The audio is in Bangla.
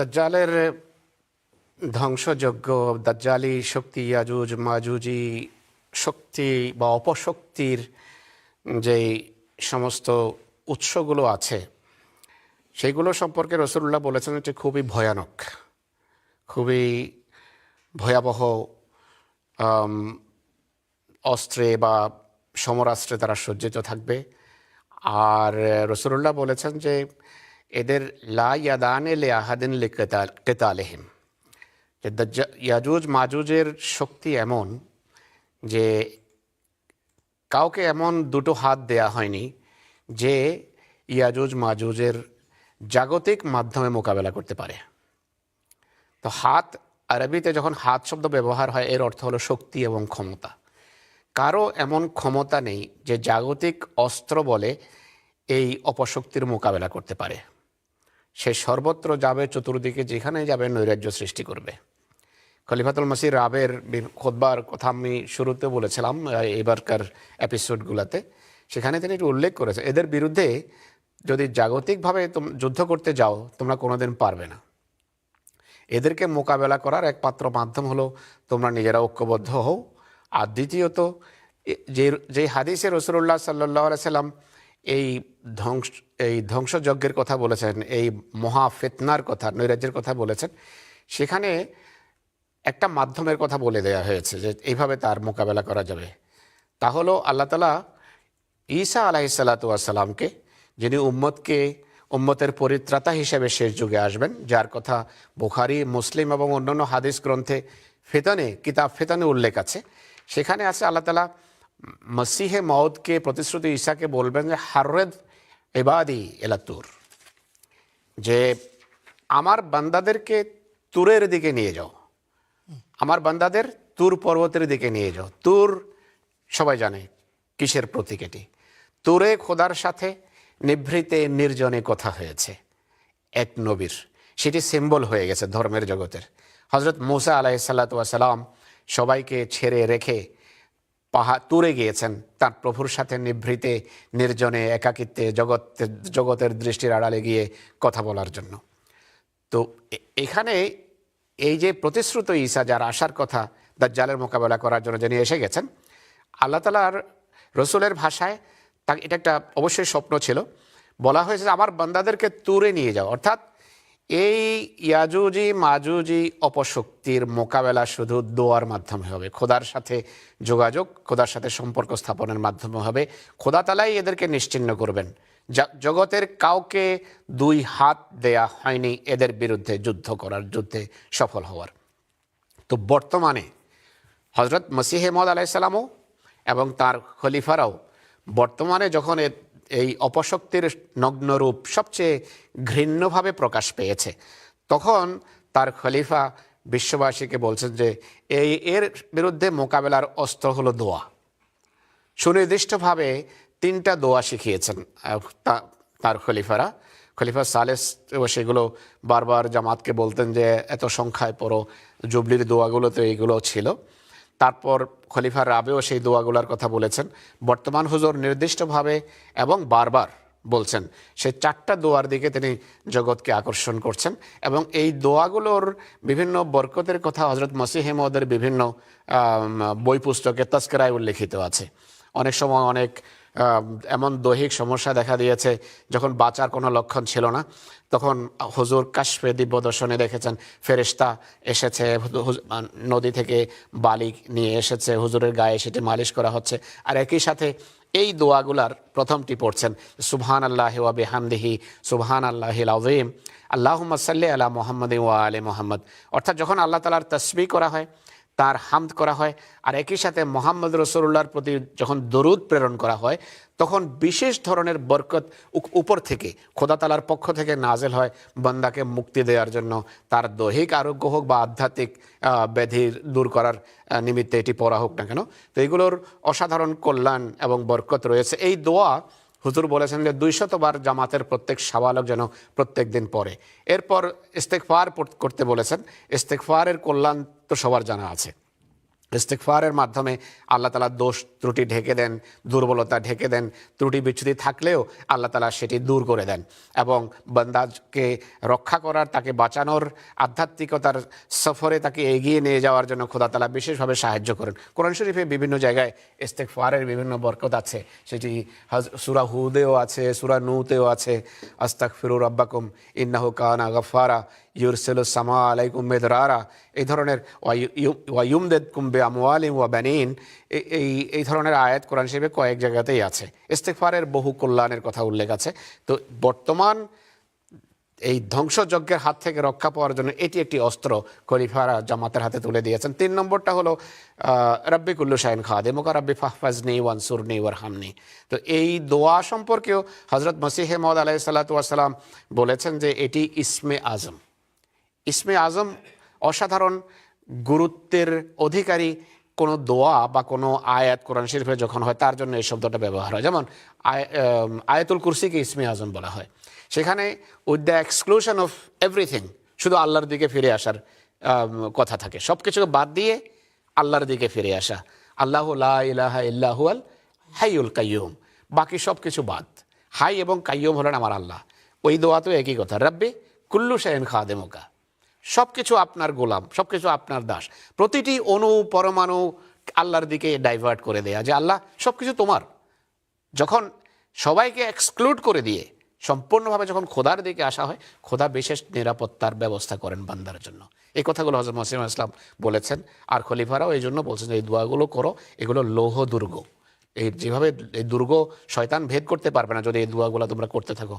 দাজ্জালের ধ্বংসযজ্ঞ, দাজ্জালি শক্তি, ইয়াজুজ মাজুজি শক্তি বা অপশক্তির যেই সমস্ত উৎসগুলো আছে সেইগুলো সম্পর্কে রাসূলুল্লাহ বলেছেন যে খুবই ভয়ানক, খুবই ভয়াবহ অস্ত্রে বা সমরাস্ত্রে তারা সজ্জিত থাকবে। আর রাসূলুল্লাহ বলেছেন যে এদের লা ইয়াদানে লি আহাদিন লিকিতালিহিম, যে ইয়াজুজ মাজুজের শক্তি এমন যে কাউকে এমন দুটো হাত দেয়া হয়নি যে ইয়াজুজ মাজুজের জাগতিক মাধ্যমে মোকাবেলা করতে পারে। তো হাত, আরবিতে যখন হাত শব্দ ব্যবহার হয় এর অর্থ হলো শক্তি এবং ক্ষমতা। কারো এমন ক্ষমতা নেই যে জাগতিক অস্ত্র বলে এই অপশক্তির মোকাবেলা করতে পারে। সে সর্বত্র যাবে, চতুর্দিকে যেখানে যাবে নৈরাজ্য সৃষ্টি করবে। খলিফাতুল মসিহ রাবের খুতবার কথা আমি শুরুতে বলেছিলাম এবারকার এপিসোডগুলোতে, সেখানে তিনি একটু উল্লেখ করেছে এদের বিরুদ্ধে যদি জাগতিকভাবে যুদ্ধ করতে যাও তোমরা কোনোদিন পারবে না। এদেরকে মোকাবেলা করার একমাত্র মাধ্যম হলো তোমরা নিজেরা ঐক্যবদ্ধ হও। আর দ্বিতীয়ত যে হাদিসে রাসূলুল্লাহ সাল্লাল্লাহু আলাইহি সাল্লাম এই ধ্বংসযজ্ঞের কথা বলেছেন, এই মহা ফিতনার কথা, নৈরাজ্যের কথা বলেছেন, সেখানে একটা মাধ্যমের কথা বলে দেওয়া হয়েছে যে এইভাবে তার মোকাবেলা করা যাবে। তা হলো আল্লাহ তাআলা ঈসা আলাইহিসসালাতু ওয়াসসালামকে, যিনি উম্মতের পরিত্রাতা হিসেবে শেষ যুগে আসবেন, যার কথা বুখারী, মুসলিম এবং অন্যান্য হাদিস গ্রন্থে কিতাব ফিতনে উল্লেখ আছে। সেখানে আছে আল্লাহ তাআলা মসিহে মউদকে প্রতিশ্রুতি ঈসাকে বলবেন যে হাররেদ ইবাদি ইলা তুর, যে আমার বান্দাদেরকে তুরের দিকে নিয়ে যাও, আমার বান্দাদের তুর পর্বতের দিকে নিয়ে যাও। তুর সবাই জানে কিসের প্রতীক এটি। তুরে খোদার সাথে নিভৃতে নির্জনে কথা হয়েছে এক নবীর, সেটি সিম্বল হয়ে গেছে ধর্মের জগতের। হজরত মুসা আলাইহিসসালাতু ওয়াসসালাম সবাইকে ছেড়ে রেখে তুরে গিয়েছেন তার প্রভুর সাথে নিভৃতে নির্জনে একাকিত্বে জগতের দৃষ্টির আড়ালে গিয়ে কথা বলার জন্য। তো এখানে এই যে প্রতিশ্রুত ঈসা, যার আসার কথা দাজ্জালের মোকাবেলা করার জন্য যিনি এসে গেছেন, আল্লাহ তাআলার রসুলের ভাষায় এটা একটা অবশ্যই স্বপ্ন ছিল। বলা হয়েছে আমার বান্দাদেরকে তুরে নিয়ে যাও, অর্থাৎ এই ইয়াজুজি মাজুজি অপশক্তির মোকাবেলা শুধু দোয়ার মাধ্যমে হবে, খোদার সাথে যোগাযোগ, খোদার সাথে সম্পর্ক স্থাপনের মাধ্যমে হবে। খোদা তাআলাই এদেরকে নিশ্চিহ্ন করবেন। জগতের কাউকে দুই হাত দেয়া হয়নি এদের বিরুদ্ধে যুদ্ধে সফল হওয়ার। তো বর্তমানে হজরত মসিহে মউদ আলাইহিস সালামও এবং তার খলিফারাও বর্তমানে যখন এই অপশক্তির নগ্নরূপ সবচেয়ে ঘৃণ্যভাবে প্রকাশ পেয়েছে, তখন তার খলিফা বিশ্ববাসীকে বলছেন যে এর বিরুদ্ধে মোকাবেলার অস্ত্র হলো দোয়া। সুনির্দিষ্টভাবে 3টা দোয়া শিখিয়েছেন তার খলিফা সালেস, সেগুলো বারবার জামাতকে বলতেন যে এত সংখ্যায় পড়ো, জুবলির দোয়াগুলোতে এইগুলো ছিল। তারপর খলিফা রাবেও সেই দোয়াগুলোর কথা বলেছেন। বর্তমান হুজুর নির্দিষ্টভাবে এবং বারবার বলছেন সেই 4টা দোয়ার দিকে তিনি জগৎকে আকর্ষণ করছেন, এবং এই দোয়াগুলোর বিভিন্ন বরকতের কথা হজরত মসিহে মউদের বিভিন্ন বই পুস্তকে তাজকিরায় উল্লেখিত আছে। অনেক সময় অনেক এমন দৈহিক সমস্যা দেখা দিয়েছে যখন বাঁচার কোনো লক্ষণ ছিল না, তখন হুজুর কাশফে দিব্য দর্শনে দেখেছেন ফেরেশতা এসেছে, নদী থেকে বালি নিয়ে এসেছে, হুজুরের গায়ে সেটি মালিশ করা হচ্ছে। আর একই সাথে এই দোয়াগুলার প্রথমটি পড়ছেন সুবহানাল্লাহি ওয়া বিহামদিহি সুবহানাল্লাহিল আযীম আল্লাহুম্মা সাল্লি আলা মুহাম্মাদিন ওয়া আলি মুহাম্মদ। অর্থাৎ যখন আল্লাহ তাআলার তাসবিহ করা হয়, তার হামদ করা হয়, আর একই সাথে মুহাম্মদ রাসূলুল্লাহর প্রতি যখন দরুদ প্রেরণ করা হয়, তখন বিশেষ ধরনের বরকত উপর থেকে খোদা তাআলার পক্ষ থেকে নাজেল হয় বান্দাকে মুক্তি দেওয়ার জন্য, তার দৈহিক আরোগ্য হোক বা আধ্যাত্মিক ব্যাধি দূর করার নিমিত্তে এটি পড়া হোক না কেন। তো এগুলোর অসাধারণ কল্যাণ এবং বরকত রয়েছে। এই দোয়া হুজুর বলেছেন যে 200 বার জামাতের প্রত্যেক শাওয়ালক যেন প্রত্যেক দিন পড়ে। এরপর ইস্তেগফার করতে বলেছেন। ইস্তেগফারের কল্যাণ তো সবার জানা আছে। ইস্তিগফারের মাধ্যমে আল্লাহ তাআলা দোষ ত্রুটি ঢেকে দেন, দুর্বলতা ঢেকে দেন, ত্রুটি বিচ্যুতি থাকলেও আল্লাহ তাআলা সেটি দূর করে দেন এবং বান্দাকে রক্ষা করার, তাকে বাঁচানোর, আধ্যাত্মিকতার সফরে তাকে এগিয়ে নিয়ে যাওয়ার জন্য খোদা তাআলা বিশেষভাবে সাহায্য করেন। কোরআন শরীফে বিভিন্ন জায়গায় ইস্তিগফারের বিভিন্ন বরকত আছে, সেটি সূরা হুদেও আছে, সূরা নূতেও আছে। আস্তাগফিরু রাব্বাকুম ইন্নাহু কানা গাফফারা ইউরসিলুস সামা আলাইকুম মিদরারা, এই ধরনের ওয়ায়ুমদেদকুম বিআমওয়ালিন ওয়া বানিন, এই ধরনের আয়াত কোরআন শরীফে কয়েক জায়গাতেই আছে। ইস্তিগফারের বহু কল্যাণের কথা উল্লেখ আছে। তো বর্তমান এই ধ্বংসযজ্ঞের হাত থেকে রক্ষা পাওয়ার জন্য এটি একটি অস্ত্র খলিফারা জামাতের হাতে তুলে দিয়েছেন। ৩ নম্বরটা হলো রাব্বি কুল্লু শাইন খাদেমুকা রাব্বি ফাহফাজনি ওয়ানসুরনি ওয়ারহামনি। তো এই দোয়া সম্পর্কেও হযরত মসিহে মউদ আলাইহিস সালাতু ওয়াস সালাম বলেছেন যে এটি ইসমে আজম। ইসমে আজম অসাধারণ গুরুত্বের অধিকারী কোনো দোয়া বা কোনো আয়াত কোরআন শরীফে যখন হয় তার জন্য এই শব্দটা ব্যবহার হয়। যেমন আয়াতুল কুরসিকে ইসমে আজম বলা হয়। সেখানে with the exclusion of everything, শুধু আল্লাহর দিকে ফিরে আসার কথা থাকে, সব কিছুকে বাদ দিয়ে আল্লাহর দিকে ফিরে আসা। আল্লাহু লা ইলাহা ইল্লা হুয়াল হাইয়ুল কাইয়ুম, বাকি সব কিছু বাদ। হাই এবং কাইয়ুম হলেন আমার আল্লাহ। ওই দোয়া তো একই কথা, রাব্বি কুল্লু শাইন খাদেমুকা, সব কিছু আপনার গোলাম, সব কিছু আপনার দাস। প্রতিটি অণু পরমাণু আল্লাহর দিকে ডাইভার্ট করে দেয়া, যে আল্লাহ সব কিছু তোমার। যখন সবাইকে এক্সক্লুড করে দিয়ে সম্পূর্ণভাবে যখন খোদার দিকে আসা হয়, খোদা বিশেষ নিরাপত্তার ব্যবস্থা করেন বান্দার জন্য। এই কথাগুলো হযরত মসিহ ইসলাম বলেছেন। আর খলিফারাও এই জন্য বলছেন যে এই দোয়াগুলো করো, এগুলো লৌহ দুর্গ। এই যেভাবে এই দুর্গ শয়তান ভেদ করতে পারবে না যদি এই দোয়াগুলো তোমরা করতে থাকো।